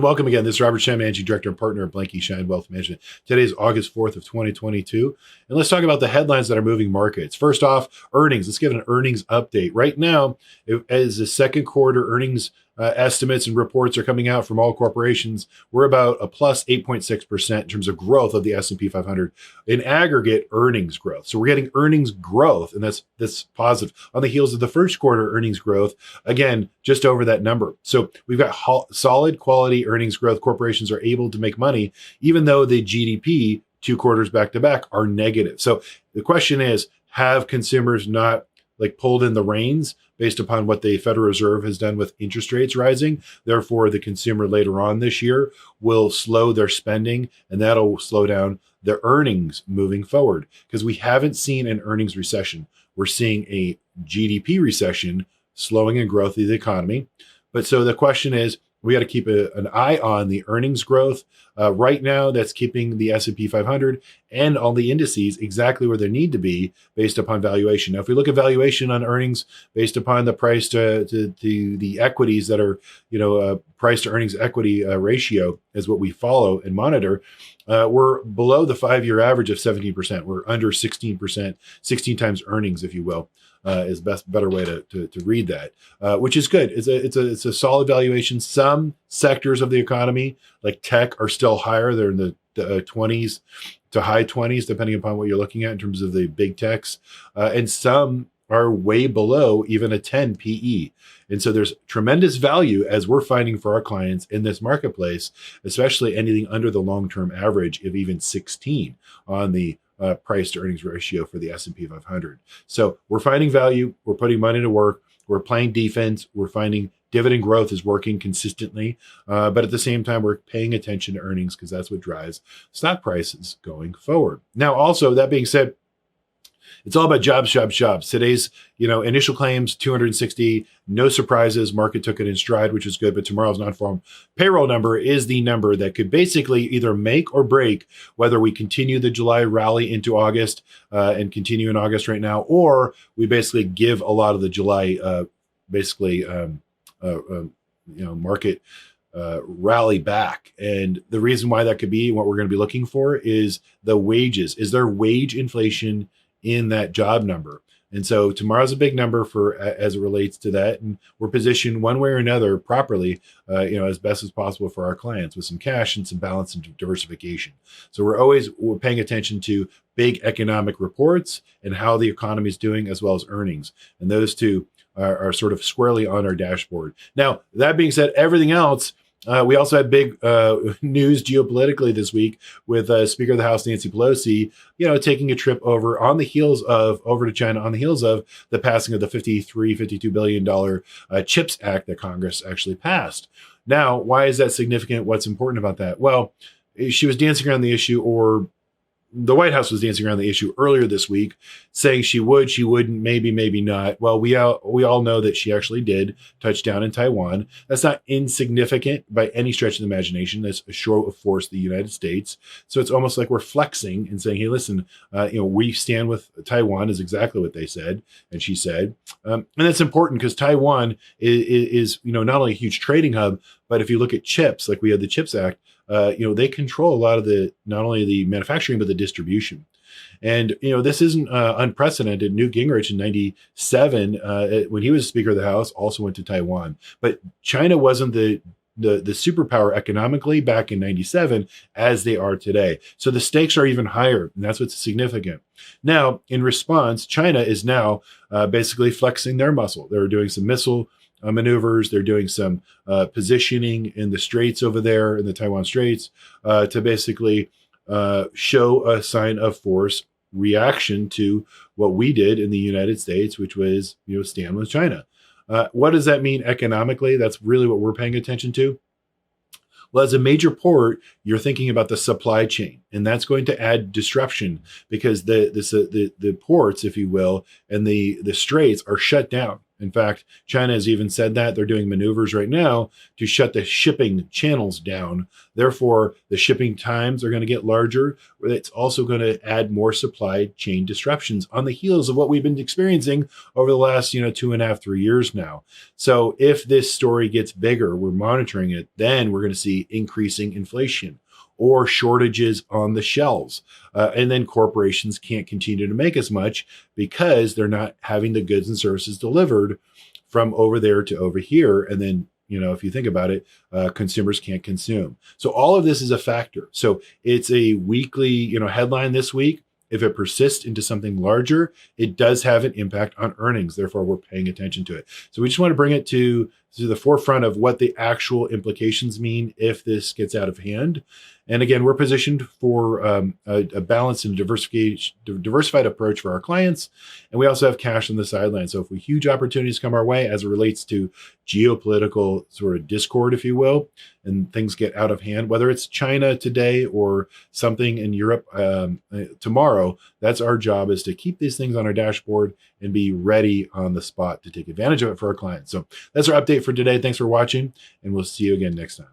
welcome again. This is Robert Schein, Managing Director and Partner of Blanke, Schein Wealth Management. Today is August 4th of 2022. And let's talk about the headlines that are moving markets. First off, earnings. Let's give an earnings update. Right now, as the second quarter earnings estimates and reports are coming out from all corporations, we're about a plus 8.6% in terms of growth of the S&P 500 in aggregate earnings growth. So we're getting earnings growth, and that's positive. On the heels of the first quarter earnings growth, again, just over that number. So we've got solid quality earnings growth. Corporations are able to make money, even though the GDP 2 quarters back to back are negative. So the question is, have consumers not pulled in the reins based upon what the Federal Reserve has done with interest rates rising? Therefore, the consumer later on this year will slow their spending, and that'll slow down their earnings moving forward, because we haven't seen an earnings recession. We're seeing a GDP recession, slowing in growth of the economy. But so the question is, we got to keep an eye on the earnings growth. Right now, that's keeping the S&P 500 and all the indices exactly where they need to be based upon valuation. Now, if we look at valuation on earnings based upon the price to the equities that are, price to earnings equity ratio is what we follow and monitor. We're below the 5-year average of 17%. We're under 16%, 16 times earnings, if you will. Is better way to read that, which is good. It's a solid valuation. Some sectors of the economy, like tech, are still higher. They're in the 20s to high 20s, depending upon what you're looking at in terms of the big techs, and some are way below even a 10 PE. And so there's tremendous value, as we're finding for our clients in this marketplace, especially anything under the long-term average of even 16 on the price to earnings ratio for the S&P 500. So we're finding value. We're putting money to work. We're playing defense. We're finding dividend growth is working consistently. But at the same time, we're paying attention to earnings, because that's what drives stock prices going forward. Now, also, that being said, it's all about jobs, jobs, jobs. Today's, initial claims, 260, no surprises. Market took it in stride, which is good. But tomorrow's non-farm payroll number is the number that could basically either make or break whether we continue the July rally into August and continue in August right now, or we basically give a lot of the July, market rally back. And the reason why that could be, what we're going to be looking for, is the wages. Is there wage inflation in that job number? And so tomorrow's a big number for as it relates to that, and we're positioned one way or another properly, as best as possible for our clients, with some cash and some balance and diversification. So we're paying attention to big economic reports and how the economy is doing, as well as earnings, and those two are sort of squarely on our dashboard. Now, that being said, everything else. We also had big news geopolitically this week with Speaker of the House Nancy Pelosi, taking a trip over to China on the heels of the passing of the $52 billion CHIPS Act that Congress actually passed. Now, why is that significant? What's important about that? Well, she was dancing around the issue, or the White House was dancing around the issue earlier this week, saying she would, she wouldn't, maybe, maybe not. Well, we all know that she actually did touch down in Taiwan. That's not insignificant by any stretch of the imagination. That's a show of force of the United States. So it's almost like we're flexing and saying, hey, listen, we stand with Taiwan, is exactly what they said and she said. And that's important, because Taiwan is not only a huge trading hub, but if you look at chips, like we had the CHIPS Act, they control a lot of not only the manufacturing, but the distribution. And, this isn't unprecedented. Newt Gingrich in 97, when he was Speaker of the House, also went to Taiwan. But China wasn't the superpower economically back in 97 as they are today. So the stakes are even higher, and that's what's significant. Now, in response, China is now basically flexing their muscle. They're doing some missile maneuvers. They're doing some positioning in the straits over there, in the Taiwan Straits, to basically show a sign of force reaction to what we did in the United States, which was, stand with China. What does that mean economically? That's really what we're paying attention to. Well, as a major port, you're thinking about the supply chain, and that's going to add disruption, because the ports, if you will, and the straits are shut down. In fact, China has even said that they're doing maneuvers right now to shut the shipping channels down. Therefore, the shipping times are going to get larger. It's also going to add more supply chain disruptions on the heels of what we've been experiencing over the last, 2.5, 3 years now. So if this story gets bigger, we're monitoring it, then we're going to see increasing inflation or shortages on the shelves. And then corporations can't continue to make as much because they're not having the goods and services delivered from over there to over here. And then, if you think about it, consumers can't consume. So all of this is a factor. So it's a weekly, headline this week. If it persists into something larger, it does have an impact on earnings. Therefore, we're paying attention to it. So we just want to bring it to the forefront of what the actual implications mean if this gets out of hand. And again, we're positioned for a balanced and diversified approach for our clients. And we also have cash on the sideline. So if huge opportunities come our way as it relates to geopolitical sort of discord, if you will, and things get out of hand, whether it's China today or something in Europe tomorrow, that's our job, is to keep these things on our dashboard and be ready on the spot to take advantage of it for our clients. So that's our update for today. Thanks for watching, and we'll see you again next time.